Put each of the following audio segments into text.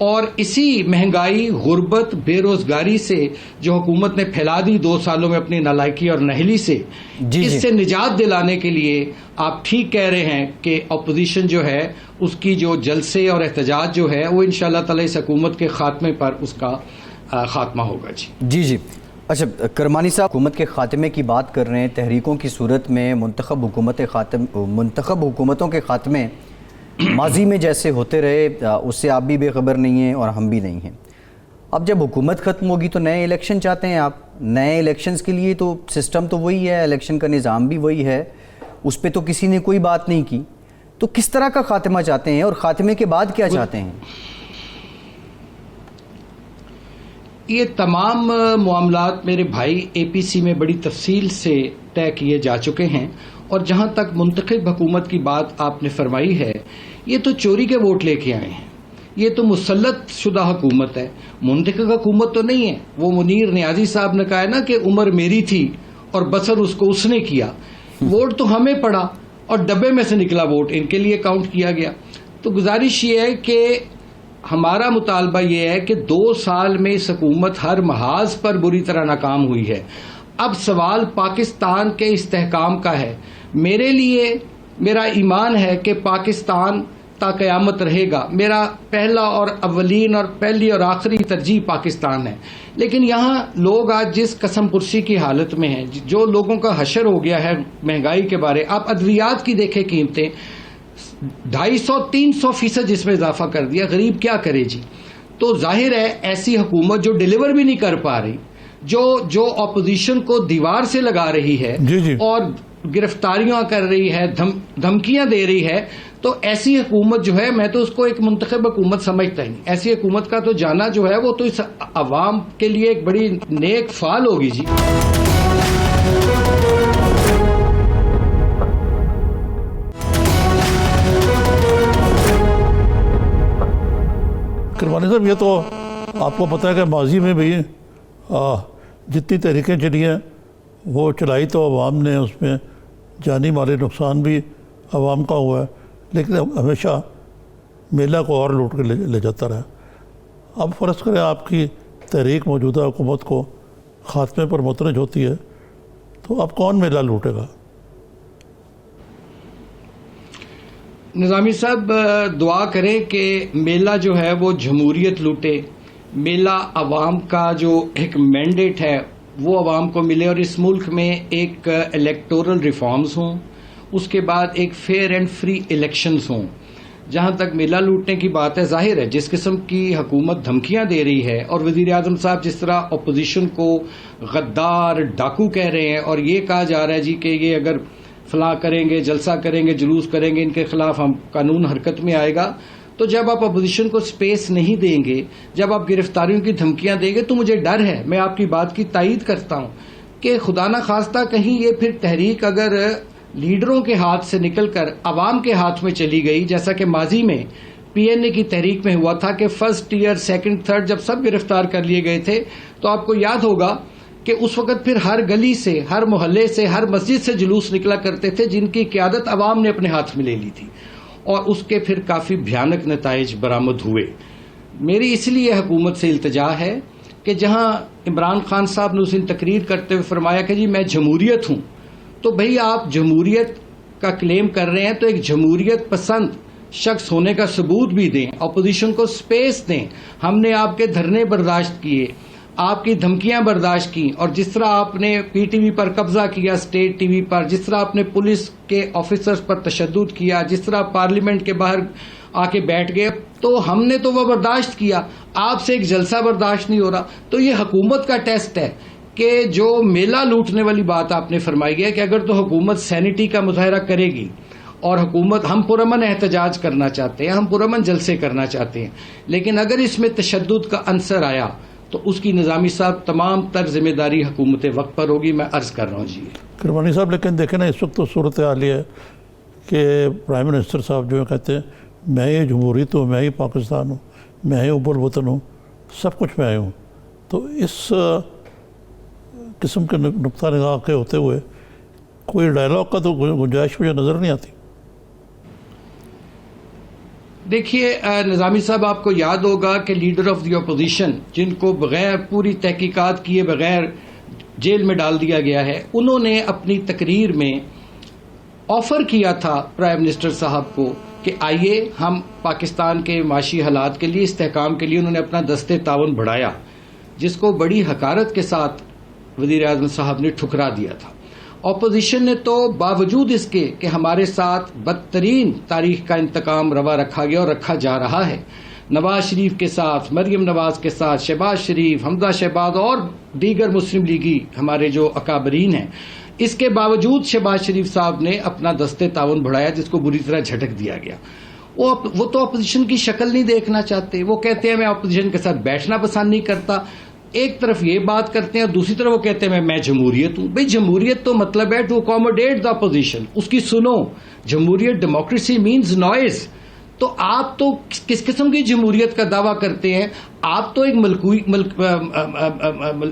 اور اسی مہنگائی، غربت، بے روزگاری سے جو حکومت نے پھیلا دی 2 سالوں میں اپنی نالائکی اور نہلی سے، جی اس جی سے نجات دلانے کے لیے آپ ٹھیک کہہ رہے ہیں کہ اپوزیشن جو ہے اس کی جو جلسے اور احتجاج جو ہے وہ انشاءاللہ تعالی اس حکومت کے خاتمے پر اس کا خاتمہ ہوگا. جی جی. اچھا کرمانی صاحب، حکومت کے خاتمے کی بات کر رہے ہیں. تحریکوں کی صورت میں منتخب حکومتوں کے خاتمے ماضی میں جیسے ہوتے رہے اس سے آپ بھی بے خبر نہیں ہیں اور ہم بھی نہیں ہیں. اب جب حکومت ختم ہوگی تو نئے الیکشن چاہتے ہیں آپ. نئے الیکشنز کے لیے تو سسٹم تو وہی ہے، الیکشن کا نظام بھی وہی ہے، اس پہ تو کسی نے کوئی بات نہیں کی. تو کس طرح کا خاتمہ چاہتے ہیں اور خاتمے کے بعد کیا چاہتے ہیں؟ یہ تمام معاملات میرے بھائی اے پی سی میں بڑی تفصیل سے طے کیے جا چکے ہیں. اور جہاں تک منتخب حکومت کی بات آپ نے فرمائی ہے، یہ تو چوری کے ووٹ لے کے آئے ہیں. یہ تو مسلط شدہ حکومت ہے، منتخب حکومت تو نہیں ہے. وہ منیر نیازی صاحب نے کہا ہے نا کہ عمر میری تھی اور بسر اس کو اس نے کیا. ووٹ تو ہمیں پڑا اور ڈبے میں سے نکلا ووٹ ان کے لیے کاؤنٹ کیا گیا. تو گزارش یہ ہے کہ ہمارا مطالبہ یہ ہے کہ 2 سال میں اس حکومت ہر محاذ پر بری طرح ناکام ہوئی ہے. اب سوال پاکستان کے استحکام کا ہے. میرے لیے میرا ایمان ہے کہ پاکستان تا قیامت رہے گا. میرا پہلا اور اولین اور پہلی اور آخری ترجیح پاکستان ہے. لیکن یہاں لوگ آج جس قسم پرسی کی حالت میں ہیں، جو لوگوں کا حشر ہو گیا ہے مہنگائی کے بارے، آپ ادویات کی دیکھیں قیمتیں 250-300% جس میں اضافہ کر دیا. غریب کیا کرے جی؟ تو ظاہر ہے ایسی حکومت جو ڈیلیور بھی نہیں کر پا رہی، جو اپوزیشن کو دیوار سے لگا رہی ہے جی جی اور گرفتاریاں کر رہی ہے، دھمکیاں دے رہی ہے، تو ایسی حکومت جو ہے میں تو اس کو ایک منتخب حکومت سمجھتا ہی نہیں. ایسی حکومت کا تو جانا جو ہے وہ تو اس عوام کے لیے ایک بڑی نیک فعال ہوگی جی. کرمانی صاحب، یہ تو آپ کو پتہ ہے کہ ماضی میں بھی جتنی تحریکیں چلی ہیں وہ چلائی تو عوام نے، اس میں جانی مالی نقصان بھی عوام کا ہوا ہے، لیکن ہمیشہ میلہ کو اور لوٹ کے لے جاتا رہا. اب فرض کریں آپ کی تحریک موجودہ حکومت کو خاتمے پر مترج ہوتی ہے تو اب کون میلہ لوٹے گا؟ نظامی صاحب دعا کریں کہ میلہ جو ہے وہ جمہوریت لوٹے. میلہ عوام کا جو ایک مینڈیٹ ہے وہ عوام کو ملے اور اس ملک میں ایک الیکٹورل ریفارمز ہوں، اس کے بعد ایک فیئر اینڈ فری الیکشنز ہوں. جہاں تک میلہ لوٹنے کی بات ہے، ظاہر ہے جس قسم کی حکومت دھمکیاں دے رہی ہے اور وزیر اعظم صاحب جس طرح اپوزیشن کو غدار ڈاکو کہہ رہے ہیں اور یہ کہا جا رہا ہے جی کہ یہ اگر فلاں کریں گے، جلسہ کریں گے، جلوس کریں گے، ان کے خلاف ہم قانون حرکت میں آئے گا. تو جب آپ اپوزیشن کو سپیس نہیں دیں گے، جب آپ گرفتاریوں کی دھمکیاں دیں گے، تو مجھے ڈر ہے، میں آپ کی بات کی تائید کرتا ہوں کہ خدا نہ خواستہ کہیں یہ پھر تحریک اگر لیڈروں کے ہاتھ سے نکل کر عوام کے ہاتھ میں چلی گئی، جیسا کہ ماضی میں پی این اے کی تحریک میں ہوا تھا کہ فرسٹ ایئر، سیکنڈ، تھرڈ جب سب گرفتار کر لیے گئے تھے، تو آپ کو یاد ہوگا کہ اس وقت پھر ہر گلی سے، ہر محلے سے، ہر مسجد سے جلوس نکلا کرتے تھے جن کی قیادت عوام نے اپنے ہاتھ میں لے لی تھی، اور اس کے پھر کافی بھیانک نتائج برآمد ہوئے. میری اس لیے حکومت سے التجا ہے کہ جہاں عمران خان صاحب نے اس دن تقریر کرتے ہوئے فرمایا کہ جی میں جمہوریت ہوں، تو بھئی آپ جمہوریت کا کلیم کر رہے ہیں تو ایک جمہوریت پسند شخص ہونے کا ثبوت بھی دیں، اپوزیشن کو سپیس دیں. ہم نے آپ کے دھرنے برداشت کیے، آپ کی دھمکیاں برداشت کی، اور جس طرح آپ نے پی ٹی وی پر قبضہ کیا، اسٹیٹ ٹی وی پر، جس طرح آپ نے پولیس کے آفیسرز پر تشدد کیا، جس طرح پارلیمنٹ کے باہر آ کے بیٹھ گئے، تو ہم نے تو وہ برداشت کیا، آپ سے ایک جلسہ برداشت نہیں ہو رہا. تو یہ حکومت کا ٹیسٹ ہے کہ جو میلہ لوٹنے والی بات آپ نے فرمائی ہے کہ اگر تو حکومت سینٹی کا مظاہرہ کرے گی اور حکومت، ہم پرامن احتجاج کرنا چاہتے ہیں، ہم پرامن جلسے کرنا چاہتے ہیں، لیکن اگر اس میں تشدد کا عنصر آیا تو اس کی نظامی صاحب تمام تر ذمہ داری حکومت وقت پر ہوگی. میں عرض کر رہا ہوں جی کرمانی صاحب، لیکن دیکھیں نا اس وقت تو صورتحال یہ ہے کہ پرائم منسٹر صاحب جو کہتے ہیں میں یہ جمہوریت ہوں، میں ہی پاکستان ہوں، میں ہی اب الوطن ہوں، سب کچھ میں ہوں. تو اس قسم کے نقطہ نگاہ کے ہوتے ہوئے کوئی ڈائلاگ کا تو گنجائش مجھے نظر نہیں آتی. دیکھیے نظامی صاحب، آپ کو یاد ہوگا کہ لیڈر آف دی اپوزیشن، جن کو بغیر پوری تحقیقات کیے بغیر جیل میں ڈال دیا گیا ہے، انہوں نے اپنی تقریر میں آفر کیا تھا پرائم منسٹر صاحب کو کہ آئیے ہم پاکستان کے معاشی حالات کے لیے استحکام کے لیے، انہوں نے اپنا دستے تعاون بڑھایا، جس کو بڑی حقارت کے ساتھ وزیر اعظم صاحب نے ٹھکرا دیا تھا۔ اپوزیشن نے تو باوجود اس کے کہ ہمارے ساتھ بدترین تاریخ کا انتقام روا رکھا گیا اور رکھا جا رہا ہے، نواز شریف کے ساتھ، مریم نواز کے ساتھ، شہباز شریف، حمزہ شہباز اور دیگر مسلم لیگی ہمارے جو اکابرین ہیں، اس کے باوجود شہباز شریف صاحب نے اپنا دستے تعاون بڑھایا، جس کو بری طرح جھٹک دیا گیا۔ وہ تو اپوزیشن کی شکل نہیں دیکھنا چاہتے، وہ کہتے ہیں میں اپوزیشن کے ساتھ بیٹھنا پسند نہیں کرتا، ایک طرف یہ بات کرتے ہیں اور دوسری طرف وہ کہتے ہیں میں جمہوریت ہوں۔ بھئی جمہوریت تو مطلب ہے ٹو اکوموڈیٹ دا اپوزیشن، اس کی سنو۔ جمہوریت، ڈیموکریسی مینز نوائز۔ تو آپ تو کس قسم کی جمہوریت کا دعویٰ کرتے ہیں؟ آپ تو ایک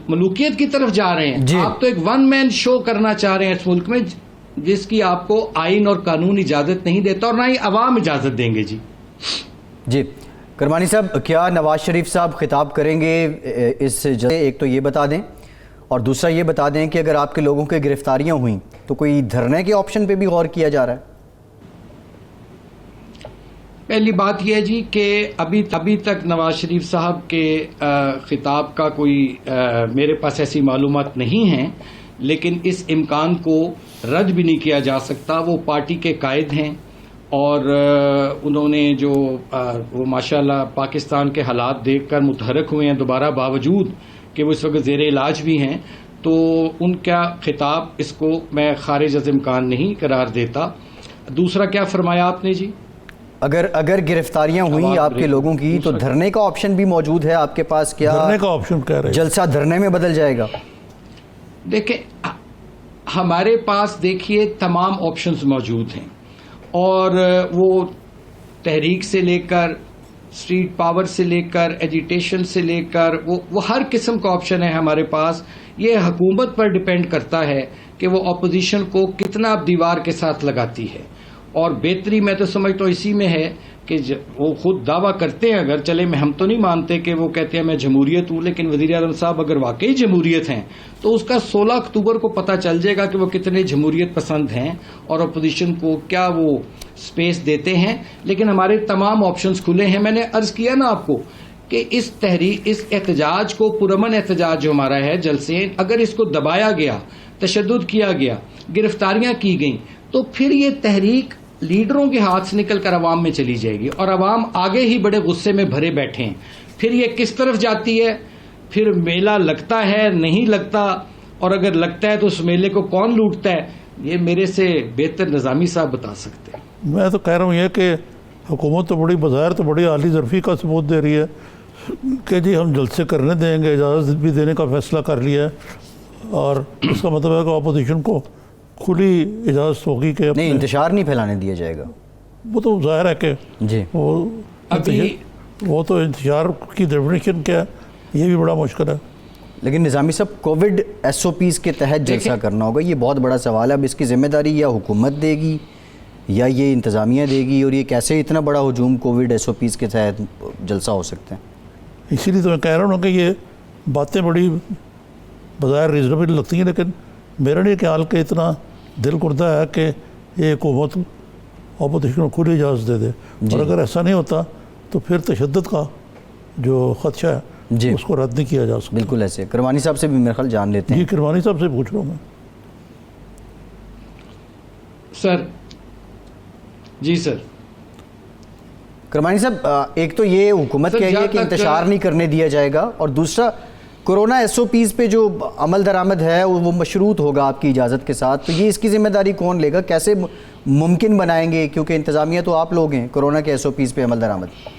ملوکیت کی طرف جا رہے ہیں، آپ تو ایک ون مین شو کرنا چاہ رہے ہیں اس ملک میں، جس کی آپ کو آئین اور قانون اجازت نہیں دیتا اور نہ ہی عوام اجازت دیں گے۔ جی کرمانی صاحب، کیا نواز شریف صاحب خطاب کریں گے اس جلسے؟ ایک تو یہ بتا دیں، اور دوسرا یہ بتا دیں کہ اگر آپ کے لوگوں کی گرفتاریاں ہوئیں تو کوئی دھرنے کے آپشن پہ بھی غور کیا جا رہا ہے؟ پہلی بات یہ ہے جی کہ ابھی تک نواز شریف صاحب کے خطاب کا کوئی میرے پاس ایسی معلومات نہیں ہیں، لیکن اس امکان کو رد بھی نہیں کیا جا سکتا۔ وہ پارٹی کے قائد ہیں اور انہوں نے جو وہ ماشاءاللہ پاکستان کے حالات دیکھ کر متحرک ہوئے ہیں دوبارہ، باوجود کہ وہ اس وقت زیر علاج بھی ہیں، تو ان کا خطاب اس کو میں خارج از امکان نہیں قرار دیتا۔ دوسرا کیا فرمایا آپ نے جی؟ اگر گرفتاریاں ہوئیں آپ کے لوگوں کی تو دھرنے کا آپشن بھی موجود ہے آپ کے پاس؟ کیا دھرنے کا آپشن کہہ رہے ہیں؟ جلسہ دھرنے میں بدل جائے گا؟ دیکھیں ہمارے پاس دیکھیے تمام آپشنز موجود ہیں، اور وہ تحریک سے لے کر اسٹریٹ پاور سے لے کر ایجیٹیشن سے لے کر وہ ہر قسم کا آپشن ہے ہمارے پاس۔ یہ حکومت پر ڈیپینڈ کرتا ہے کہ وہ اپوزیشن کو کتنا دیوار کے ساتھ لگاتی ہے، اور بہتری میں تو سمجھتا ہوں اسی میں ہے کہ وہ خود دعویٰ کرتے ہیں، اگر چلے میں ہم تو نہیں مانتے کہ وہ کہتے ہیں میں جمہوریت ہوں، لیکن وزیر اعظم صاحب اگر واقعی جمہوریت ہیں تو اس کا 16 اکتوبر کو پتہ چل جائے گا کہ وہ کتنے جمہوریت پسند ہیں اور اپوزیشن کو کیا وہ سپیس دیتے ہیں۔ لیکن ہمارے تمام آپشنز کھلے ہیں۔ میں نے عرض کیا نا آپ کو کہ اس احتجاج کو، پرامن احتجاج جو ہمارا ہے جلسے، اگر اس کو دبایا گیا، تشدد کیا گیا، گرفتاریاں کی گئیں، تو پھر یہ تحریک لیڈروں کے ہاتھ سے نکل کر عوام میں چلی جائے گی، اور عوام آگے ہی بڑے غصے میں بھرے بیٹھے ہیں۔ پھر یہ کس طرف جاتی ہے، پھر میلہ لگتا ہے نہیں لگتا، اور اگر لگتا ہے تو اس میلے کو کون لوٹتا ہے، یہ میرے سے بہتر نظامی صاحب بتا سکتے ہیں۔ میں تو کہہ رہا ہوں یہ کہ حکومت تو بظاہر تو بڑی عالی ظرفی کا ثبوت دے رہی ہے کہ جی ہم جلسے کرنے دیں گے، اجازت بھی دینے کا فیصلہ کر لیا ہے، اور اس کا مطلب ہے کہ اپوزیشن کو کھلی اجازت ہوگی کہ نہیں، انتشار نہیں پھیلانے دیا جائے گا۔ وہ تو ظاہر ہے کہ جی وہ تو انتشار کی ڈیفینیشن کیا ہے، یہ بھی بڑا مشکل ہے۔ لیکن نظامی صاحب، کووڈ ایس او پیز کے تحت جلسہ کرنا ہوگا، یہ بہت بڑا سوال ہے۔ اب اس کی ذمہ داری یا حکومت دے گی یا یہ انتظامیہ دے گی، اور یہ کیسے اتنا بڑا ہجوم کووڈ ایس او پیز کے تحت جلسہ ہو سکتے ہیں؟ اسی لیے تو میں کہہ رہا ہوں کہ یہ باتیں بڑی بظاہر ریزنیبل لگتی ہیں، لیکن میرا نہیں خیال کہ اتنا دل کردہ ہے کہ یہ حکومت اپوزیشن کو کھلی اجازت دے دے، اور اگر ایسا نہیں ہوتا تو پھر تشدد کا جو خدشہ ہے اس کو رد نہیں کیا جا سکتا۔ بالکل ایسے کرمانی صاحب سے بھی میرے خیال جان لیتے ہیں۔ جی کرمانی صاحب سے پوچھ رہا ہوں میں۔ سر جی سر کرمانی صاحب، ایک تو یہ حکومت کہہ رہی ہے کہ انتشار نہیں کرنے دیا جائے گا، اور دوسرا کورونا ایس او پیز پہ جو عمل درآمد ہے وہ مشروط ہوگا آپ کی اجازت کے ساتھ، تو یہ اس کی ذمہ داری کون لے گا؟ کیسے ممکن بنائیں گے؟ کیونکہ انتظامیہ تو آپ لوگ ہیں، کورونا کے ایس او پیز پہ عمل درآمد۔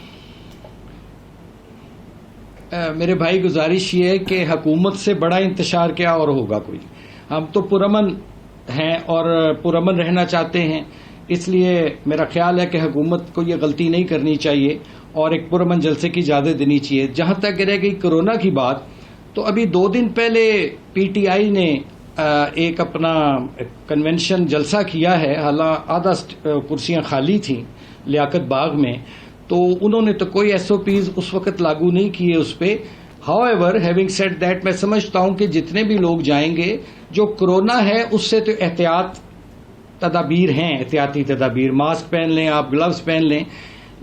میرے بھائی گزارش یہ ہے کہ حکومت سے بڑا انتشار کیا اور ہوگا کوئی؟ ہم تو پرامن ہیں اور پرامن رہنا چاہتے ہیں، اس لیے میرا خیال ہے کہ حکومت کو یہ غلطی نہیں کرنی چاہیے اور ایک پرامن جلسے کی اجازت دینی چاہیے۔ جہاں تک رہ گئی کورونا کی بات، تو ابھی 2 دن پہلے پی ٹی آئی نے ایک اپنا کنونشن جلسہ کیا ہے، حالانکہ آدھا کرسیاں خالی تھیں لیاقت باغ میں، تو انہوں نے تو کوئی SOPs اس وقت لاگو نہیں کیے اس پہ. However, having said that, میں سمجھتا ہوں کہ جتنے بھی لوگ جائیں گے, جو کرونا ہے اس سے تو تدابیر ہیں, احتیاطی تدابیر, ماسک پہن لیں آپ, گلوز پہن لیں,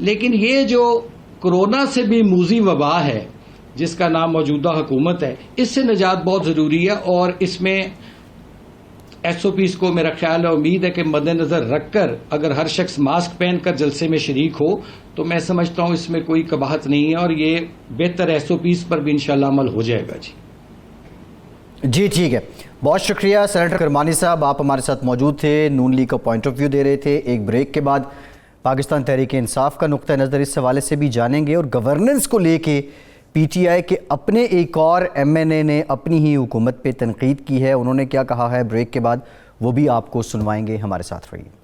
لیکن یہ جو کرونا سے بھی موذی وبا ہے جس کا نام موجودہ حکومت ہے, اس سے نجات بہت ضروری ہے. اور اس میں SOPs کو میرا خیال ہے, امید ہے کہ مد نظر رکھ کر اگر ہر شخص ماسک پہن کر جلسے میں شریک ہو تو میں سمجھتا ہوں اس میں کوئی قباحت نہیں ہے, اور یہ بہتر SOPs پر بھی انشاءاللہ عمل ہو جائے گا. جی ٹھیک ہے, بہت شکریہ سینیٹر کرمانی صاحب, آپ ہمارے ساتھ موجود تھے, نون لیگ کا پوائنٹ آف ویو دے رہے تھے. ایک بریک کے بعد پاکستان تحریک انصاف کا نقطہ نظر اس حوالے سے بھی جانیں گے, اور گورننس کو لے کے PTI کے اپنے ایک اور MNA نے اپنی ہی حکومت پہ تنقید کی ہے, انہوں نے کیا کہا ہے بریک کے بعد وہ بھی آپ کو سنوائیں گے. ہمارے ساتھ رہیے.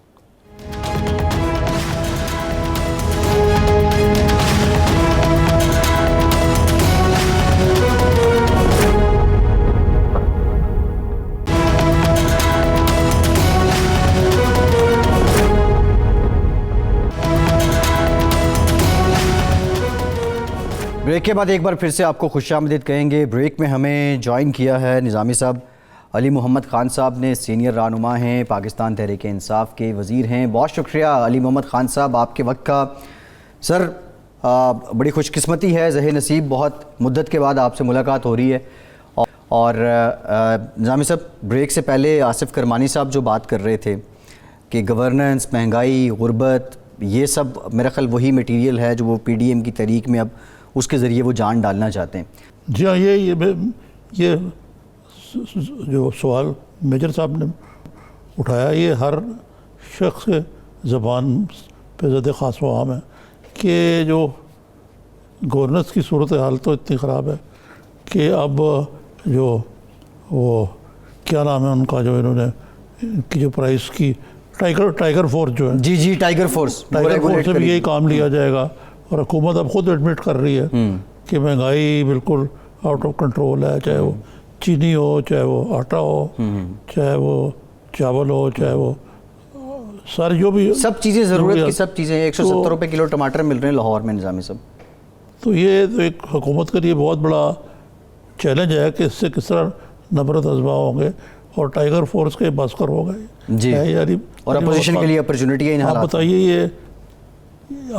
بریک کے بعد ایک بار پھر سے آپ کو خوش آمدید کہیں گے. بریک میں ہمیں جوائن کیا ہے نظامی صاحب, علی محمد خان صاحب نے, سینئر رہنما ہیں, پاکستان تحریک انصاف کے وزیر ہیں. بہت شکریہ علی محمد خان صاحب آپ کے وقت کا. سر بڑی خوش قسمتی ہے, زہ نصیب, بہت مدت کے بعد آپ سے ملاقات ہو رہی ہے. اور نظامی صاحب بریک سے پہلے آصف کرمانی صاحب جو بات کر رہے تھے کہ گورننس, مہنگائی, غربت, یہ سب میرا خیال وہی میٹیریل ہے جو وہ PDM کی تحریک میں اب اس کے ذریعے وہ جان ڈالنا چاہتے ہیں. جی ہاں, یہ جو سوال میجر صاحب نے اٹھایا, یہ ہر شخص کے زبان پہ زد خاص و عام ہے کہ جو گورننس کی صورتحال تو اتنی خراب ہے کہ اب جو وہ کیا نام ہے ان کا, جو انہوں نے ان کی جو پرائز کی ٹائیگر فورس جو ہے, جی ٹائیگر فورس سے بھی یہی کام لیا جائے گا. اور حکومت اب خود ایڈمٹ کر رہی ہے کہ مہنگائی بالکل آؤٹ آف کنٹرول ہے, چاہے وہ چینی ہو, چاہے وہ آٹا ہو, چاہے وہ چاول ہو, چاہے وہ ساری جو بھی سب چیزیں ضرورت کی سب چیزیں. 170 روپے کلو ٹماٹر مل رہے ہیں لاہور میں نظامی صاحب. تو یہ تو ایک حکومت کے لیے بہت بڑا چیلنج ہے کہ اس سے کس طرح نبرد آزما ہوں گے, اور ٹائیگر فورس کے باسکر ہو گئے جی, اور اپوزیشن کے لیے اپرچونٹی ہے ان حالات. آپ بتائیے یہ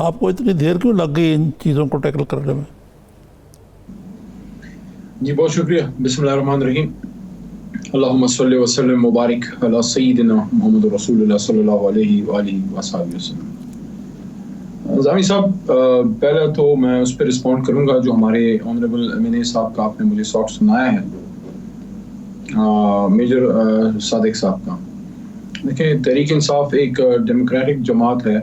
آپ کو اتنی دیر کیوں لگ گئی ان چیزوں کو ٹیکل کرنے میں؟ جی بہت شکریہ. بسم اللہ الرحمن الرحیم. اللہم صلی وسلم مبارک علی سیدنا محمد رسول اللہ صلی اللہ علیہ وآلہ وصحبہ وسلم. نظامی صاحب, پہلے تو میں اس پہ رسپونڈ کروں گا جو ہمارے آنریبل MNA صاحب کا آپ نے مجھے شارٹ سنایا ہے, میجر صادق صاحب کا. دیکھیں, تحریک انصاف ایک ڈیموکریٹک جماعت ہے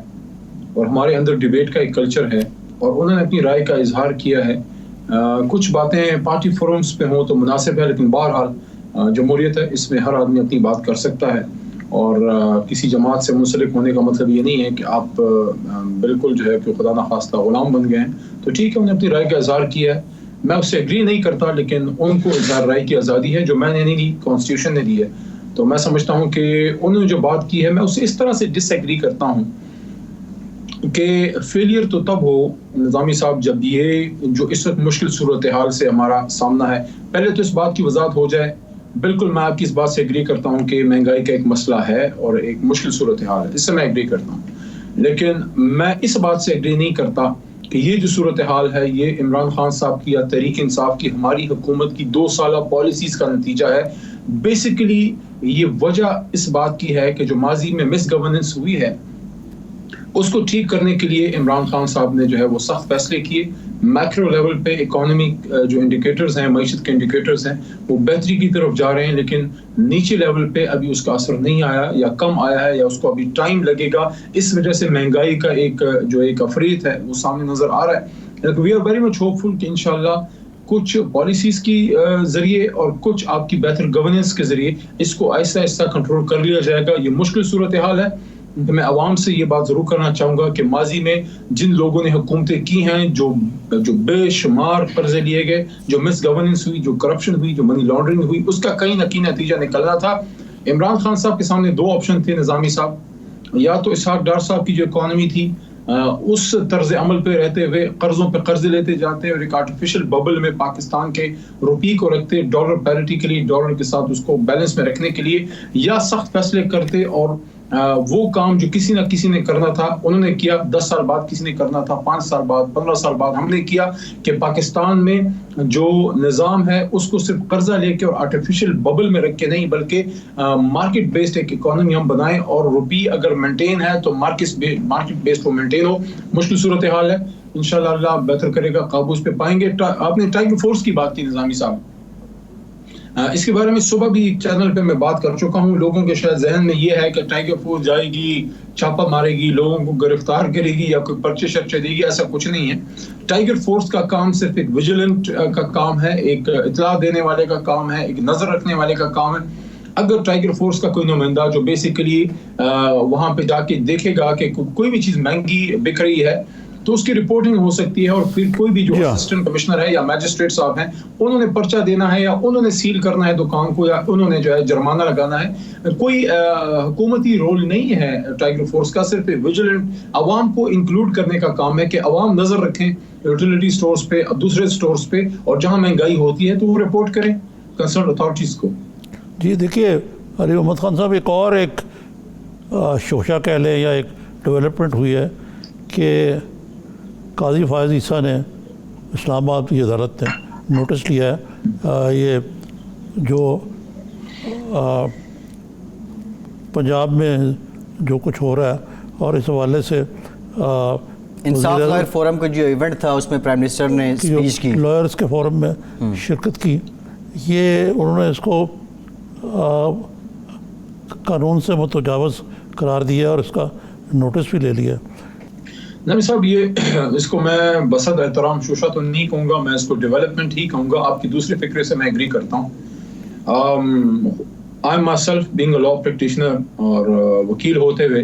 اور ہمارے اندر ڈیبیٹ کا ایک کلچر ہے, اور انہوں نے اپنی رائے کا اظہار کیا ہے. کچھ باتیں پارٹی فورمز پہ ہوں تو مناسب ہے, لیکن بہرحال جمہوریت ہے, اس میں ہر آدمی اپنی بات کر سکتا ہے. اور کسی جماعت سے منسلک ہونے کا مطلب یہ نہیں ہے کہ آپ بالکل جو ہے کہ خدا نخواستہ غلام بن گئے ہیں. تو ٹھیک ہے, انہوں نے اپنی رائے کا اظہار کیا ہے, میں اس سے ایگری نہیں کرتا, لیکن ان کو اظہار رائے کی آزادی ہے جو میں نے نہیں دی, کانسٹیٹیوشن نے دی ہے. تو میں سمجھتا ہوں کہ انہوں نے جو بات کی ہے میں اسے اس طرح سے ڈس ایگری کرتا ہوں کہ فیلئر تو تب ہو نظامی صاحب جب یہ جو اس وقت مشکل صورتحال سے ہمارا سامنا ہے. پہلے تو اس بات کی وضاحت ہو جائے, بالکل میں آپ کی اس بات سے ایگری کرتا ہوں کہ مہنگائی کا ایک مسئلہ ہے اور ایک مشکل صورتحال ہے, اس سے میں ایگری کرتا ہوں. لیکن میں اس بات سے ایگری نہیں کرتا کہ یہ جو صورتحال ہے یہ عمران خان صاحب کی یا تحریک انصاف کی ہماری حکومت کی 2 سالہ پالیسیز کا نتیجہ ہے. بیسیکلی یہ وجہ اس بات کی ہے کہ جو ماضی میں مس گورننس ہوئی ہے اس کو ٹھیک کرنے کے لیے عمران خان صاحب نے جو ہے وہ سخت فیصلے کیے. میکرو لیول پہ اکانومک جو انڈیکیٹرز ہیں, معیشت کے انڈیکیٹرز ہیں, وہ بہتری کی طرف جا رہے ہیں, لیکن نیچے لیول پہ ابھی اس کا اثر نہیں آیا یا کم آیا ہے یا اس کو ابھی ٹائم لگے گا. اس وجہ سے مہنگائی کا ایک افریت ہے وہ سامنے نظر آ رہا ہے. لیکن we are very much hopeful کہ انشاءاللہ کچھ پالیسیز کی ذریعے اور کچھ آپ کی بہتر گورننس کے ذریعے اس کو آہستہ آہستہ کنٹرول کر لیا جائے گا. یہ مشکل صورتحال ہے. میں عوام سے یہ بات ضرور کرنا چاہوں گا کہ ماضی میں جن لوگوں نے حکومتیں کی ہیں, جو بے شمار قرضے لیے گئے, جو مس گورننس ہوئی, جو کرپشن ہوئی, جو منی لانڈرنگ ہوئی, اس کا کہیں نہ کہیں نتیجہ نکلنا تھا. عمران خان صاحب کے سامنے 2 آپشن تھے نظامی صاحب, یا تو اسحاق ڈار صاحب کی جو اکانومی تھی اس طرز عمل پہ رہتے ہوئے قرضوں پہ قرض لیتے جاتے اور ایک آرٹیفیشل ببل میں پاکستان کے روپی کو رکھتے, ڈالر پیرٹی کے لیے, ڈالر کے ساتھ اس کو بیلنس میں رکھنے کے لیے, یا سخت فیصلے کرتے اور وہ کام جو کسی نہ کسی نے کرنا تھا انہوں نے کیا, 10 سال بعد کسی نے کرنا تھا, 5 سال بعد, 15 سال بعد ہم نے کیا, کہ پاکستان میں جو نظام ہے اس کو صرف قرضہ لے کے اور آرٹیفیشل ببل میں رکھ کے نہیں بلکہ مارکیٹ بیسڈ ایک اکانومی ہم بنائیں, اور روپی اگر مینٹین ہے تو مارکیٹ بیسڈ وہ مینٹین ہو. مشکل صورتحال ہے, انشاءاللہ اللہ بہتر کرے گا, قابو اس پہ پائیں گے. آپ نے ٹائیگر فورس کی بات کی نظامی صاحب, اس کے بارے میں صبح بھی چینل پہ میں بات کر چکا ہوں. لوگوں کے شاید ذہن میں یہ ہے کہ ٹائیگر فورس جائے گی, چھاپا مارے گی, لوگوں کو گرفتار کرے گی یا کوئی پرچے شرچے دے گی, ایسا کچھ نہیں ہے. ٹائیگر فورس کا کام صرف ایک ویجیلنٹ کا کام ہے, ایک اطلاع دینے والے کا کام ہے, ایک نظر رکھنے والے کا کام ہے. اگر ٹائیگر فورس کا کوئی نمائندہ جو بیسیکلی وہاں پہ جا کے دیکھے گا کہ کوئی بھی چیز مہنگی بک رہی ہے تو اس کی رپورٹنگ ہو سکتی ہے, اور پھر کوئی بھی جو اسسٹنٹ کمشنر ہے یا میجسٹریٹ صاحب ہیں انہوں نے پرچہ دینا ہے, یا انہوں نے سیل کرنا ہے دکان کو, یا انہوں نے جو ہے جرمانہ لگانا ہے. کوئی حکومتی رول نہیں ہے ٹائیگر فورس کا, صرف ویجیلنٹ عوام کو انکلوڈ کرنے کا کام ہے کہ عوام نظر رکھیں یوٹیلیٹی سٹورز پہ, دوسرے سٹورز پہ, اور جہاں مہنگائی ہوتی ہے تو وہ رپورٹ کریں کنسرن اتھارٹیز کو. جی دیکھیے علی محمد خان صاحب, ایک شوشہ کہہ لیں یا ایک ڈیولپمنٹ ہوئی ہے کہ قاضی فائز عیسیٰ نے اسلام آباد کی عدالت نے نوٹس لیا ہے یہ جو پنجاب میں جو کچھ ہو رہا ہے, اور اس حوالے سے انصاف لائر فورم کا جو ایونٹ تھا اس میں پرائم منسٹر نے اسپیچ کی, لائرز کے فورم میں شرکت کی, یہ انہوں نے اس کو قانون سے متجاوز قرار دیا اور اس کا نوٹس بھی لے لیا. نبی صاحب, یہ اس کو میں بصد احترام شوشہ تو نہیں کہوں گا, میں اس کو ڈیولپمنٹ ہی کہوں گا. آپ کی دوسرے فکرے سے میں ایگری کرتا ہوں. I am my self being a law practitioner, اور وکیل ہوتے ہوئے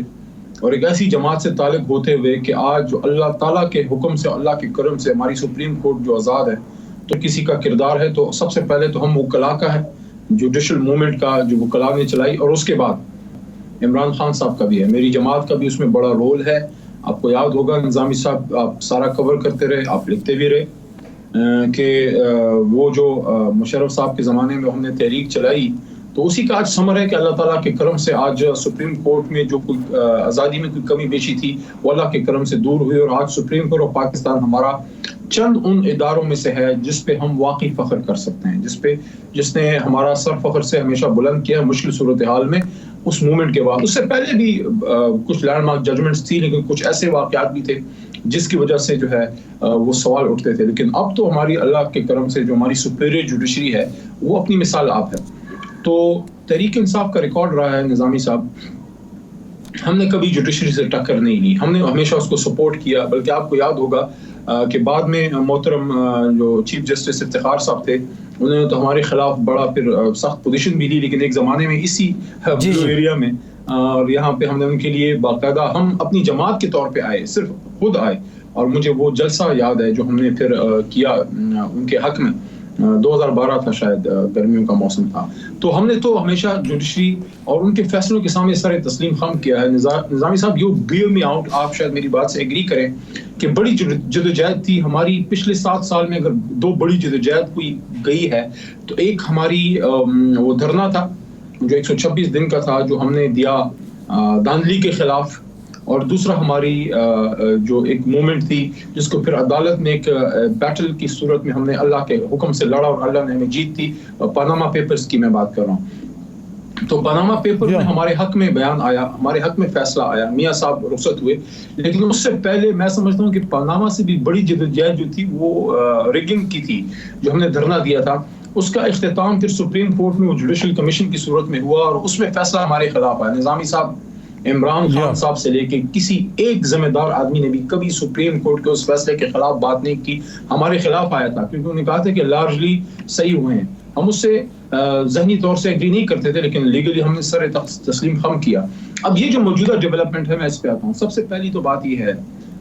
اور ایک ایسی جماعت سے تعلق ہوتے ہوئے کہ آج جو اللہ تعالیٰ کے حکم سے, اللہ کے کرم سے ہماری سپریم کورٹ جو آزاد ہے, تو کسی کا کردار ہے تو سب سے پہلے تو ہم وکلاء کا ہے, جوڈیشل موومنٹ کا جو وکلاء نے چلائی, اور اس کے بعد عمران خان صاحب کا بھی ہے, میری جماعت کا بھی اس میں بڑا رول ہے. آپ کو یاد ہوگا نظامی صاحب, آپ سارا کور کرتے رہے, آپ لکھتے بھی رہے کہ وہ جو مشرف صاحب کے زمانے میں ہم نے تحریک چلائی, تو اسی کا آج ثمر ہے کہ اللہ تعالیٰ کے کرم سے آج سپریم کورٹ میں جو کوئی آزادی میں کوئی کمی بیشی تھی وہ اللہ کے کرم سے دور ہوئی, اور آج سپریم کورٹ آف پاکستان ہمارا چند ان اداروں میں سے ہے جس پہ ہم واقعی فخر کر سکتے ہیں, جس نے ہمارا سر فخر سے ہمیشہ بلند کیا مشکل صورتحال میں. اس مومنٹ کے بعد, اس سے پہلے بھی کچھ لینڈ مارک ججمنٹس تھی, لیکن کچھ ایسے واقعات بھی تھے جس کی وجہ سے جو ہے وہ سوال اٹھتے تھے. لیکن اب تو ہماری اللہ کے کرم سے جو ہماری سپیریئر جوڈیشری ہے وہ اپنی مثال آپ ہے. تو تحریک انصاف کا ریکارڈ رہا ہے نظامی صاحب, ہم نے کبھی جوڈیشری سے ٹکر نہیں لی, ہم نے ہمیشہ اس کو سپورٹ کیا. بلکہ آپ کو یاد ہوگا کہ بعد میں محترم جو چیف جسٹس افتخار صاحب تھے, انہوں نے تو ہمارے خلاف بڑا پھر سخت پوزیشن بھی لی, لیکن ایک زمانے میں اسی ایریا میں, اور یہاں پہ ہم نے ان کے لیے باقاعدہ ہم اپنی جماعت کے طور پہ آئے, صرف خود آئے, اور مجھے وہ جلسہ یاد ہے جو ہم نے پھر کیا ان کے حق میں. 2012 تھا شاید, گرمیوں کا موسم تھا. تو ہم نے تو ہمیشہ جوڈیشری اور ان کے فیصلوں کے سامنے سر تسلیم خم کیا ہے. نظامی صاحب, یو بیئر می آؤٹ, آپ شاید میری بات سے ایگری کریں کہ بڑی جدوجہد تھی ہماری پچھلے 7 سال میں. اگر 2 بڑی جدوجہد کوئی گئی ہے تو ایک ہماری وہ دھرنا تھا جو 126 دن کا تھا, جو ہم نے دیا دھاندلی کے خلاف, اور دوسرا ہماری جو ایک مومنٹ تھی جس کو پھر عدالت میں ایک بیٹل کی صورت میں ہم نے اللہ کے حکم سے لڑا اور اللہ نے ہمیں جیت تھی. پاناما پیپرز کی میں بات کر رہا ہوں. تو پاناما پیپر میں ہمارے حق میں بیان آیا, ہمارے حق میں فیصلہ آیا, میاں صاحب رخصت ہوئے. لیکن اس سے پہلے میں سمجھتا ہوں کہ پاناما سے بھی بڑی جدوجہد جو تھی وہ ریگنگ کی تھی, جو ہم نے دھرنا دیا تھا. اس کا اختتام پھر سپریم کورٹ میں وہ جوڈیشل کمیشن کی صورت میں ہوا, اور اس میں فیصلہ ہمارے خلاف آیا. نظامی صاحب, عمران خان صاحب سے لے کے کسی ایک ذمہ دار آدمی نے بھی کبھی سپریم کورٹ کے اس فیصلے کے خلاف بات نہیں کی. ہمارے خلاف آیا تھا کیونکہ انہوں نے کہا تھا کہ لارجلی صحیح ہوئے ہیں. ہم اس سے ذہنی طور سے ایگری نہیں کرتے تھے, لیکن لیگلی ہم نے سر تسلیم خم کیا. اب یہ جو موجودہ ڈیولپمنٹ ہے, میں اس پہ آتا ہوں. سب سے پہلی تو بات یہ ہے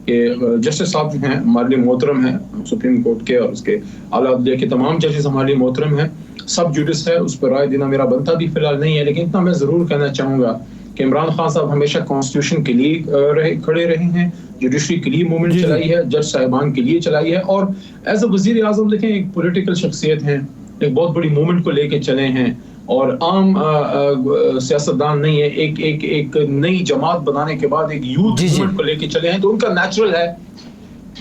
کہ جسٹس صاحب جو ہیں ہمارے لیے محترم ہیں سپریم کورٹ کے, اور اس کے اعلیٰ عدلیہ کے تمام ججز ہمارے لیے محترم ہیں. سب جوڈس ہے, اس پر رائے دینا میرا بنتا بھی فی الحال نہیں ہے, لیکن اتنا میں ضرور کہنا چاہوں گا کہ عمران خان صاحب ہمیشہ کانسٹیٹیوشن کے لیے کھڑے رہے ہیں, جوڈیشری کے لیے موومنٹ چلائی ہے, جج صاحبان کے لیے چلائی ہے, اور ایز اے وزیر اعظم دیکھیں ایک پولیٹیکل شخصیت ہیں, ایک بہت بڑی موومنٹ کو لے کے چلے ہیں, اور عام سیاستدان نہیں ہے, ایک نئی جماعت بنانے کے بعد ایک یوتھ موومنٹ کو لے کے چلے ہیں. تو ان کا نیچرل ہے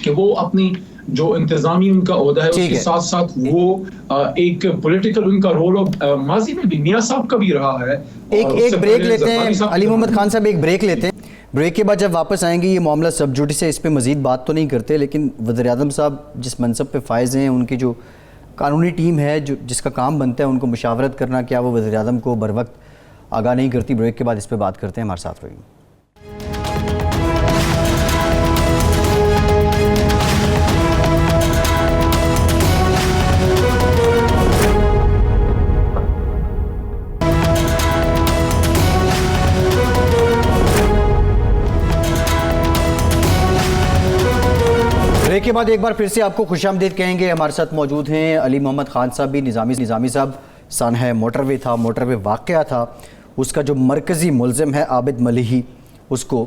کہ وہ اپنی جو انتظامی ان کا عہدہ ہے اس کے ساتھ ساتھ وہ ایک پولیٹیکل ان کا رول, ماضی میں بھی میاں صاحب کا بھی رہا ہے. ایک بریک لیتے ہیں علی محمد خان صاحب, ایک بریک لیتے ہیں. بریک کے بعد جب واپس آئیں گے, یہ معاملہ سب جوڈیس ہے, اس پہ مزید بات تو نہیں کرتے, لیکن وزیر اعظم صاحب جس منصب پہ فائز ہیں, ان کی جو قانونی ٹیم ہے جس کا کام بنتا ہے ان کو مشاورت کرنا, کیا وہ وزیر اعظم کو بر وقت آگاہ نہیں کرتی؟ بریک کے بعد اس پہ بات کرتے ہیں, ہمارے ساتھ رہیے. بریک کے بعد ایک بار پھر سے آپ کو خوش آمدید کہیں گے. ہمارے ساتھ موجود ہیں علی محمد خان صاحب بھی. نظامی صاحب سانحہ موٹر وے تھا, موٹر وے واقعہ تھا, اس کا جو مرکزی ملزم ہے عابد ملیحی, اس کو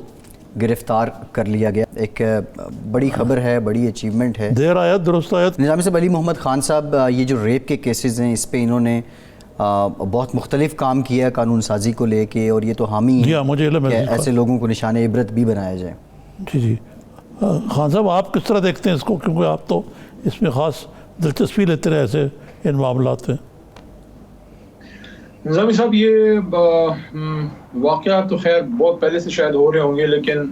گرفتار کر لیا گیا. ایک بڑی خبر ہے, بڑی اچیومنٹ ہے. دیر آیت درست آیت. نظامی صاحب, علی محمد خان صاحب, یہ جو ریپ کے کیسز ہیں اس پہ انہوں نے بہت مختلف کام کیا ہے قانون سازی کو لے کے, اور یہ تو حامی ہیں مجھے کہ ایسے لوگوں کو نشان عبرت بھی بنایا جائے. جی خان صاحب, آپ کس طرح دیکھتے ہیں اس کو, کیونکہ آپ تو اس میں خاص دلچسپی لیتے رہے ایسے ان معاملات میں. نظامی صاحب, یہ واقعات تو خیر بہت پہلے سے شاید ہو رہے ہوں گے, لیکن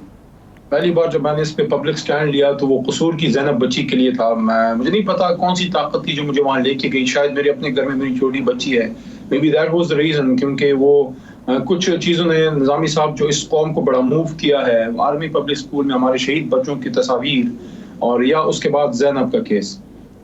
پہلی بار جب میں نے اس پہ پبلک سٹینڈ لیا تو وہ قصور کی زینب بچی کے لیے تھا. مجھے نہیں پتا کون سی طاقت تھی جو مجھے وہاں لے کے گئی, شاید میرے اپنے گھر میں میری چھوٹی بچی ہے, may be that was the reason, کیونکہ وہ کچھ چیزوں نے نظامی صاحب جو اس قوم کو بڑا موو کیا ہے, آرمی پبلک اسکول میں ہمارے شہید بچوں کی تصاویر, اور یا اس کے بعد زینب کا کیس.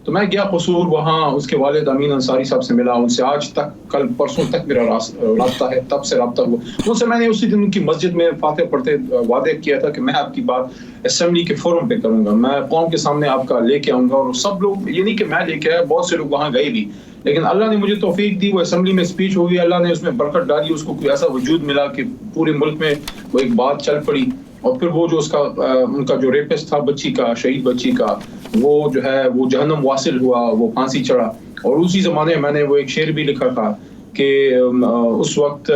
تو میں گیا قصور, وہاں اس کے والد امین انصاری صاحب سے ملا, ان سے آج تک کل پرسوں تک میرا رابطہ ہے, تب سے رابطہ ہوا. ان سے میں نے اسی دن ان کی مسجد میں فاتح پڑھتے وعدے کیا تھا کہ میں آپ کی بات اسمبلی کے فورم پہ کروں گا, میں قوم کے سامنے آپ کا لے کے آؤں گا. اور سب لوگ, یہ نہیں کہ میں لے کے آیا, بہت سے لوگ وہاں گئے بھی, لیکن اللہ نے مجھے توفیق دی, وہ اسمبلی میں اسپیچ ہوگی, اللہ نے اس میں برکت ڈالی, اس کو کوئی ایسا وجود ملا کہ پورے ملک میں وہ ایک بات چل پڑی. اور پھر وہ جو اس کا ان کا جو ریپسٹ تھا بچی کا, شہید بچی کا, وہ جو ہے وہ جہنم واصل ہوا, وہ پھانسی چڑھا. اور اسی زمانے میں نے وہ ایک شعر بھی لکھا تھا کہ اس وقت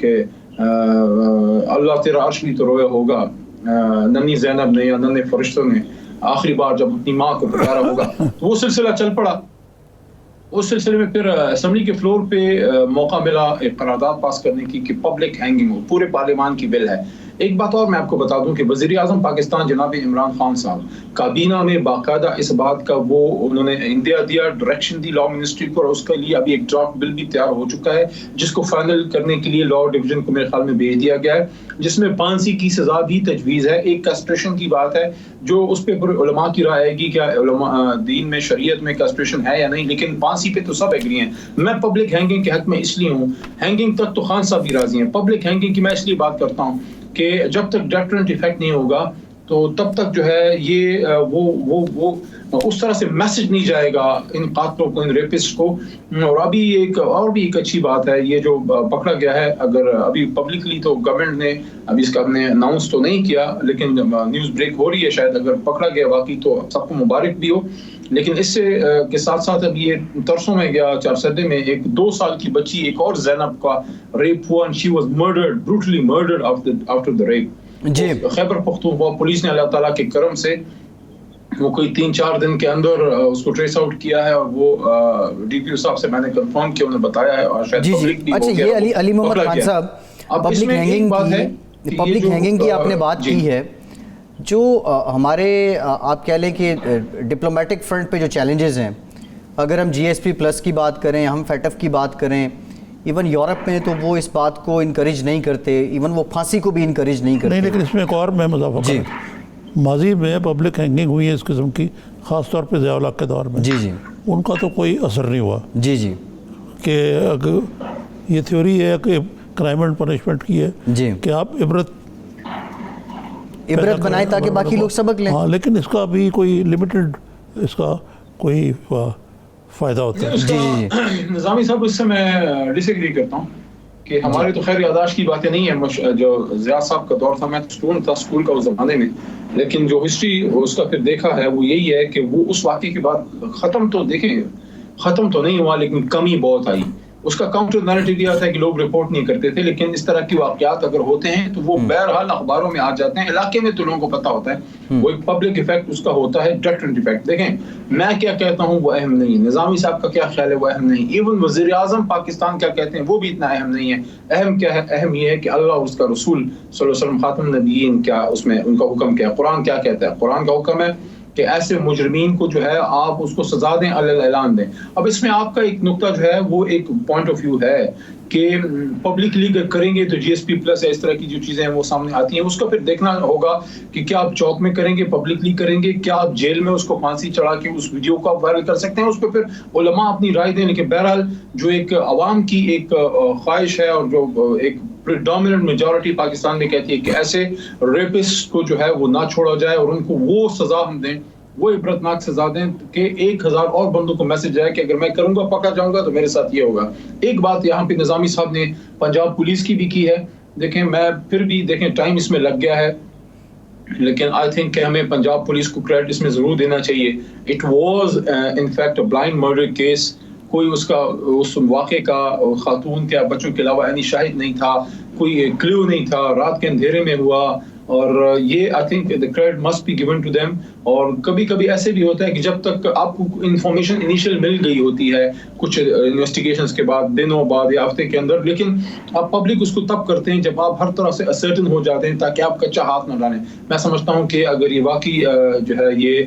کہ اللہ تیرا عرش بھی تو رویا ہوگا, ننھی زینب نے یا ننھے فرشتوں نے آخری بار جب اپنی ماں کو پکارا ہوگا. تو وہ سلسلہ چل پڑا. اس سلسلے میں پھر اسمبلی کے فلور پہ موقع ملا ایک قرارداد پاس کرنے کی کہ پبلک ہینگنگ ہو, پورے پارلیمان کی بل ہے. ایک بات اور میں آپ کو بتا دوں کہ وزیر اعظم پاکستان جناب عمران خان صاحب کابینہ میں باقاعدہ اس بات کا وہ انہوں نے انڈیا دیا, ڈائریکشن دی لا منسٹری کو, اور اس کے لیے ابھی ایک ڈرافٹ بل بھی تیار ہو چکا ہے جس کو فائنل کرنے کے لیے لا ڈویژن کو میرے خیال میں بھیج دیا گیا ہے, جس میں پھانسی کی سزا بھی تجویز ہے. ایک کیسٹریشن کی بات ہے جو اس پہ علماء کی رائے ہے گی کیا علماء دین میں شریعت میں کیسٹریشن ہے یا نہیں, لیکن پھانسی پہ تو سب ایگری ہیں. میں پبلک ہینگنگ کے حق میں اس لیے ہوں, ہینگنگ تک تو خان صاحب بھی راضی ہیں, پبلک ہینگنگ کی میں اس لیے بات کرتا ہوں کہ جب تک ڈیٹرنٹ ایفیکٹ نہیں ہوگا تو تب تک جو ہے یہ وہ اس طرح سے میسج نہیں جائے گا ان قاتلوں کو, ان ریپسٹ کو. اور ابھی ایک اچھی بات ہے, یہ جو پکڑا گیا ہے, اگر ابھی پبلکلی تو گورنمنٹ نے ابھی اس کا ہم نے اناؤنس تو نہیں کیا, لیکن نیوز بریک ہو رہی ہے, شاید اگر پکڑا گیا واقعی تو سب کو مبارک بھی ہو. لیکن اس سے کے ساتھ ساتھ اب یہ ترسوں میں گیا چارسدے میں ایک 2 سال کی بچی, ایک اور زینب کا ریپ ہوا, and she was murdered, brutally murdered after the rape. جی خیبر پختونخوا پولیس نے اللہ تعالیٰ کے کرم سے وہ کوئی 3-4 دن کے اندر اس کو ٹریس آؤٹ کیا ہے, اور وہ ڈی پی او صاحب سے میں نے کنفرم کیا, انہوں نے بتایا ہے, اور شاید پبلک بھی. اچھا, یہ علی محمد خان صاحب, پبلک ہینگنگ کی آپ نے بات کی ہے, جو ہمارے آپ کہہ لیں کہ ڈپلومیٹک فرنٹ پہ جو چیلنجز ہیں, اگر ہم جی ایس پی پلس کی بات کریں, ہم فیٹ ایف کی بات کریں, ایون یورپ میں تو وہ اس بات کو انکریج نہیں کرتے, ایون وہ پھانسی کو بھی انکریج نہیں کرتے. نہیں, لیکن اس میں ایک اور میں اضافہ کروں, ماضی میں پبلک ہینگنگ ہوئی ہے اس قسم کی, خاص طور پہ ضیاء الحق کے دور میں. جی ان کا تو کوئی اثر نہیں ہوا. جی کہ یہ تھیوری ہے کہ کرائم اینڈ پنشمنٹ کی ہے کہ آپ عبرت بنائیں تاکہ باقی لوگ سبق لیں. ہاں, لیکن اس کا بھی کوئی لمیٹڈ اس کا کوئی فائدہ ہوتا ہے. جی نظامی صاحب, اس سے میں ڈس ایگری کرتا ہوں. کہ ہمارے تو خیر یاداشت کی باتیں نہیں ہیں. جو ضیاء صاحب کا دور تھا میں اسٹوڈنٹ تھا اسکول کا اس زمانے میں, لیکن جو ہسٹری اس کا پھر دیکھا ہے وہ یہی ہے کہ وہ اس واقعے کے بعد ختم تو نہیں ہوا, لیکن کمی بہت آئی. اس کا کاؤنٹر نیریٹو یہ آتا ہے کہ لوگ رپورٹ نہیں کرتے تھے, لیکن اس طرح کی واقعات اگر ہوتے ہیں تو وہ بہرحال اخباروں میں آ جاتے ہیں. علاقے میں تو لوگوں کو پتہ ہوتا ہے, وہ ایک پبلک ایفیکٹ اس کا ہوتا ہے, ڈیٹرنٹ ایفیکٹ. دیکھیں میں کیا کہتا ہوں وہ اہم نہیں, نظامی صاحب کا کیا خیال ہے وہ اہم نہیں, ایون وزیر اعظم پاکستان کیا کہتے ہیں وہ بھی اتنا اہم نہیں ہے. اہم کیا ہے, اہم یہ ہے کہ اللہ اور اس کا رسول صلی اللہ علیہ وسلم خاتم النبیین کیا اس میں ان کا حکم کیا ہے, قرآن کیا کہتا ہے. قرآن کا حکم ہے کہ ایسے مجرمین کو جو ہے آپ اس کو سزا دیں, اعلان دیں. اب اس میں آپ کا ایک نقطہ جو ہے وہ ایک پوائنٹ آف ویو ہے کہ پبلکلی کریں گے تو جی ایس پی پلس اس طرح کی جو چیزیں ہیں وہ سامنے آتی ہیں. اس کو پھر دیکھنا ہوگا کہ کیا آپ چوک میں کریں گے, پبلکلی کریں گے, کیا آپ جیل میں اس کو پھانسی چڑھا کے اس ویڈیو کو آپ وائرل کر سکتے ہیں. اس پہ پھر علماء اپنی رائے دیں. لیکن بہرحال جو ایک عوام کی ایک خواہش ہے اور جو ایک پریڈومیننٹ میجورٹی پاکستان میں کہتی ہے کہ ایسے ریپسٹ کو جو ہے وہ نہ چھوڑا جائے اور ان کو وہ سزا ہم دیں, وہ عبرتناک سزا دیں کہ 1000 اور بندوں کو میسج جائے کہ اگر میں کروں گا پکڑا جاؤں گا تو میرے ساتھ یہ ہوگا. ایک بات یہاں پہ نظامی صاحب نے پنجاب پولیس کی بھی کی ہے. دیکھیں میں پھر بھی دیکھیں ٹائم اس میں لگ گیا ہے, لیکن آئی تھنک کہ ہمیں پنجاب پولیس کو کریڈٹ اس میں ضرور دینا چاہیے. It was in fact blind murder case. کوئی اس واقعے کا خاتون کے بچوں کے علاوہ یعنی شاہد نہیں تھا, کوئی کلیو نہیں تھا, رات کے اندھیرے میں ہوا. اور یہ I think the credit must be given to them. اور کبھی کبھی ایسے بھی ہوتا ہے کہ جب تک آپ کو انفارمیشن انیشیل مل گئی ہوتی ہے کچھ انویسٹیگیشنز کے بعد, دنوں بعد یا ہفتے کے اندر, لیکن آپ پبلک اس کو تب کرتے ہیں جب آپ ہر طرح سے اسرٹن ہو جاتے ہیں تاکہ آپ کچا ہاتھ نہ ڈالیں. میں سمجھتا ہوں کہ اگر یہ واقعی جو ہے یہ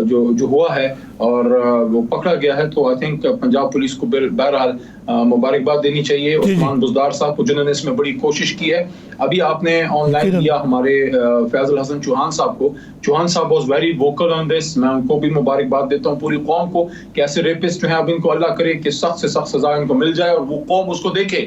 جو ہوا ہے اور وہ پکڑا گیا ہے تو آئی تھنک پنجاب پولیس کو بہرحال مبارکباد دینی چاہیے. عثمان بزدار صاحب کو جنہوں نے اس میں بڑی کوشش کی ہے. ابھی آپ نے آن لائن کیا ہمارے فیض الحسن چوہان صاحب کو. چوہان صاحب واز ویری ووکل آن دس. میں ان کو بھی مبارکباد دیتا ہوں, پوری قوم کو, کہ ایسے ریپسٹ جو ہیں اب ان کو اللہ کرے کہ سخت سے سخت سزا ان کو مل جائے اور وہ قوم اس کو دیکھے.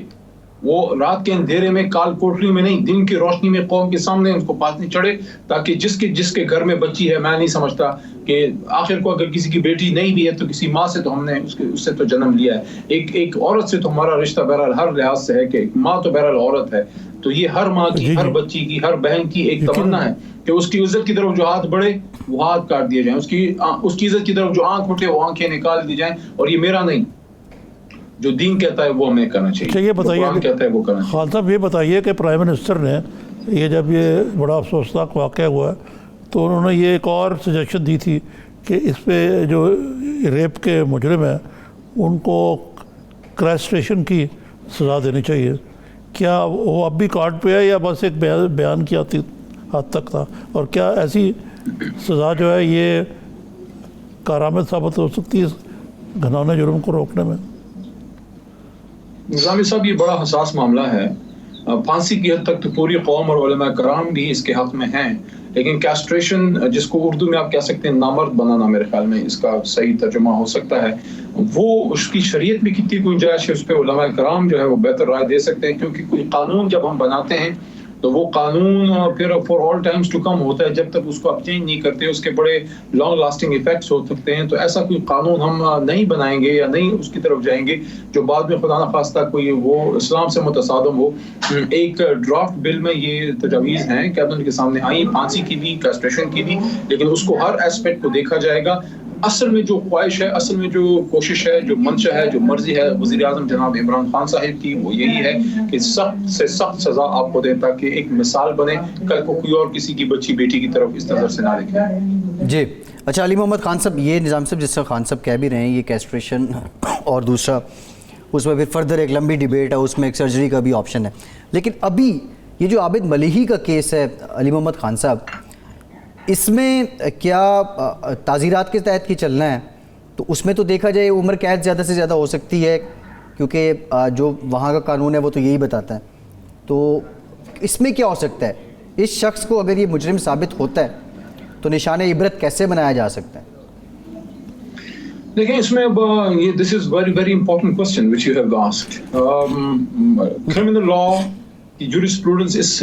وہ رات کے اندھیرے میں کال کوٹری میں نہیں, دن کی روشنی میں قوم کے سامنے ان کو پھانسی چڑھے, تاکہ جس کے گھر میں بچی ہے, میں نہیں سمجھتا کہ آخر کو اگر کسی کی بیٹی نہیں بھی ہے تو کسی ماں سے تو ہم نے اس سے تو جنم لیا ہے. ایک عورت سے تو ہمارا رشتہ بہرحال ہر لحاظ سے ہے کہ ایک ماں تو بہرحال عورت ہے. تو یہ ہر ماں کی, ہر بچی کی, ہر بہن کی ایک تمنا ہے کہ اس کی عزت کی طرف جو ہاتھ بڑھے وہ ہاتھ کاٹ دیے جائیں, اس کی عزت کی طرف جو آنکھ اٹھے وہ آنکھیں نکال دی جائیں. اور یہ میرا نہیں, جو دین کہتا ہے وہ ہمیں کرنا چاہیے. یہ بتائیے کہتا ہے وہ کرنا چاہیے. خان صاحب یہ بتائیے کہ پرائم منسٹر نے یہ جب یہ بڑا افسوسناک واقعہ ہوا تو انہوں نے یہ ایک اور سجیشن دی تھی کہ اس پہ جو ریپ کے مجرم ہیں ان کو کریسٹریشن کی سزا دینی چاہیے. کیا وہ اب بھی کارڈ پہ ہے یا بس ایک بیان کی حد تک تھا, اور کیا ایسی سزا جو ہے یہ کارآمد ثابت ہو سکتی ہے اس گھناؤنے جرم کو روکنے میں؟ نظامی صاحب یہ بڑا حساس معاملہ ہے. پھانسی کی حد تک تو پوری قوم اور علماء کرام بھی اس کے حق میں ہیں, لیکن کیسٹریشن جس کو اردو میں آپ کہہ سکتے ہیں نامرد بنانا, میرے خیال میں اس کا صحیح ترجمہ ہو سکتا ہے, وہ اس کی شریعت میں کتنی گنجائش ہے اس پہ علماء کرام جو ہے وہ بہتر رائے دے سکتے ہیں. کیونکہ کوئی قانون جب ہم بناتے ہیں تو وہ قانون پھر for all times to come ہوتا ہے. جب تک اس کو آپ چینج نہیں کرتے اس کے بڑے لانگ لاسٹنگ ایفیکٹس ہو سکتے ہیں. تو ایسا کوئی قانون ہم نہیں بنائیں گے یا نہیں اس کی طرف جائیں گے جو بعد میں خدا نخواستہ کوئی وہ اسلام سے متصادم ہو. ایک ڈرافٹ بل میں یہ تجاویز ہیں کیبنٹ کے سامنے آئی, پھانسی کی بھی, کیسٹریشن کی بھی, لیکن اس کو ہر ایسپیکٹ کو دیکھا جائے گا. اصل میں جو خواہش ہے, اصل میں جو کوشش ہے, جو منشا ہے, جو مرضی ہے وزیر اعظم جناب عمران خان صاحب کی, وہ یہی ہے کہ سخت سے سخت سزا آپ کو دیں تاکہ ایک مثال بنے, کل کو کوئی اور کسی کی بچی بیٹی کی طرف اس نظر سے نہ دیکھے. جی اچھا, علی محمد خان صاحب, یہ نظام صاحب جس طرح خان صاحب کہہ بھی رہے ہیں یہ کیسٹریشن اور دوسرا اس میں پھر فردر ایک لمبی ڈیبیٹ ہے, اس میں ایک سرجری کا بھی آپشن ہے. لیکن ابھی یہ جو عابد ملیحی کا کیس ہے علی محمد خان صاحب, اس میں کیا تعزیرات کے تحت کی چلنا ہے؟ تو اس میں تو دیکھا جائے عمر قید زیادہ سے زیادہ ہو سکتی ہے کیونکہ جو وہاں کا قانون ہے وہ تو یہی بتاتا ہے. تو اس میں کیا ہو سکتا ہے؟ اس شخص کو اگر یہ مجرم ثابت ہوتا ہے تو نشان عبرت کیسے بنایا جا سکتا ہے؟ دیکھیں اس میں یہ this is very very important question which you have asked. Criminal law jurisprudence اس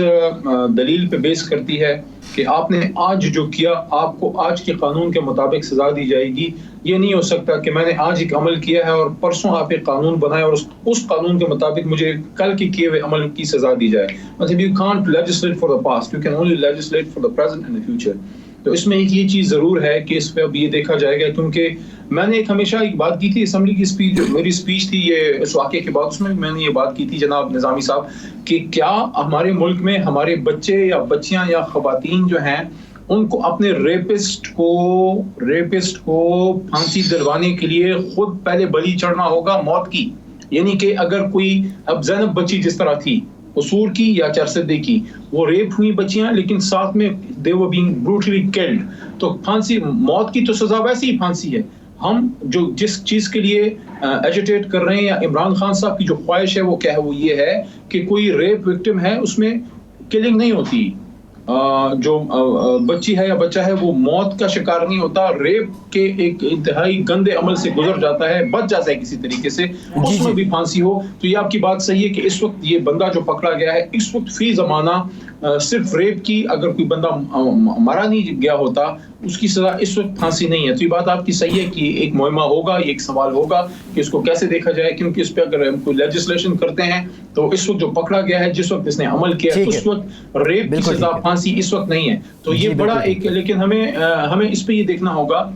دلیل پہ بیس کرتی ہے کہ آپ نے آج جو کیا آپ کو آج کے قانون کے مطابق سزا دی جائے گی. یہ نہیں ہو سکتا کہ میں نے آج ایک عمل کیا ہے اور پرسوں آپ ایک قانون بنائے اور اس قانون کے مطابق مجھے کل کے کیے ہوئے عمل کی سزا دی جائے. مطلب you can't legislate for the past, you can only legislate for the present and the future. تو اس میں ایک یہ چیز ضرور ہے کہ اس پہ اب یہ دیکھا جائے گا, کیونکہ میں نے ہمیشہ ایک بات کی تھی اسمبلی کی اسپیچ, میری اسپیچ تھی یہ اس واقعے کے بعد, اس میں میں نے یہ بات کی تھی جناب نظامی صاحب کہ کیا ہمارے ملک میں ہمارے بچے یا بچیاں یا خواتین جو ہیں ان کو اپنے ریپسٹ کو پھانسی دلوانے کے لیے خود پہلے بلی چڑھنا ہوگا موت کی. یعنی کہ اگر کوئی اب زینب بچی جس طرح تھی قصور کی یا چرسدے کی, وہ ریپ ہوئی بچیاں لیکن ساتھ میں they were being brutally killed, تو پھانسی موت کی تو سزا ویسے ہی پھانسی ہے. ہم جو جس چیز کے لیے ایجیٹیٹ کر رہے ہیں یا عمران خان صاحب کی جو خواہش ہے وہ کیا ہے, وہ یہ ہے کہ کوئی ریپ وکٹم ہے اس میں کلنگ نہیں ہوتی, جو بچی ہے یا بچہ ہے وہ موت کا شکار نہیں ہوتا, ریپ کے ایک انتہائی گندے عمل سے گزر جاتا ہے, بچ جاتا ہے کسی طریقے سے, اس میں بھی پھانسی ہو. تو یہ آپ کی بات صحیح ہے کہ اس وقت یہ بندہ جو پکڑا گیا ہے اس وقت فی زمانہ صرف ریپ کی, اگر کوئی بندہ مرا نہیں گیا ہوتا اس کی سزا اس وقت پھانسی نہیں ہے. تو یہ بات آپ کی صحیح ہے کہ ایک معمہ ہوگا, یہ ایک سوال ہوگا کہ اس کو کیسے دیکھا جائے, کیونکہ اس پہ اگر ہم کوئی لیجسلیشن کرتے ہیں تو اس وقت جو پکڑا گیا ہے جس وقت اس نے عمل کیا اس وقت ریپ کی سزا پھانسی اس وقت نہیں ہے. تو یہ بڑا ایک, لیکن ہمیں اس پہ یہ دیکھنا ہوگا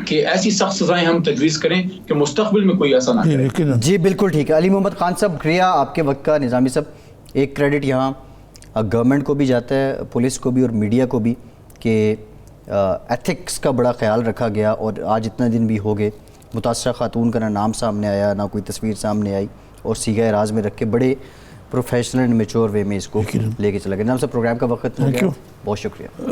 کہ ایسی سخت سزائیں ہم تجویز کریں کہ مستقبل میں کوئی ایسا نہ کرے. جی بالکل ٹھیک ہے. علی محمد خان صاحب شکریہ آپ کے وقت کا. نظامی صاحب ایک کریڈٹ یہاں گورنمنٹ کو بھی جاتا ہے, پولیس کو بھی اور میڈیا کو بھی, کہ ایتھکس کا بڑا خیال رکھا گیا اور آج اتنے دن بھی ہو گئے, متاثرہ خاتون کا نہ نام سامنے آیا نہ کوئی تصویر سامنے آئی, اور سیگہ راز میں رکھ کے بڑے پروفیشنل اینڈ میچور وے میں اس کو لے کے چلا گیا. نام صاحب پروگرام کا وقت ہو گیا, بہت شکریہ.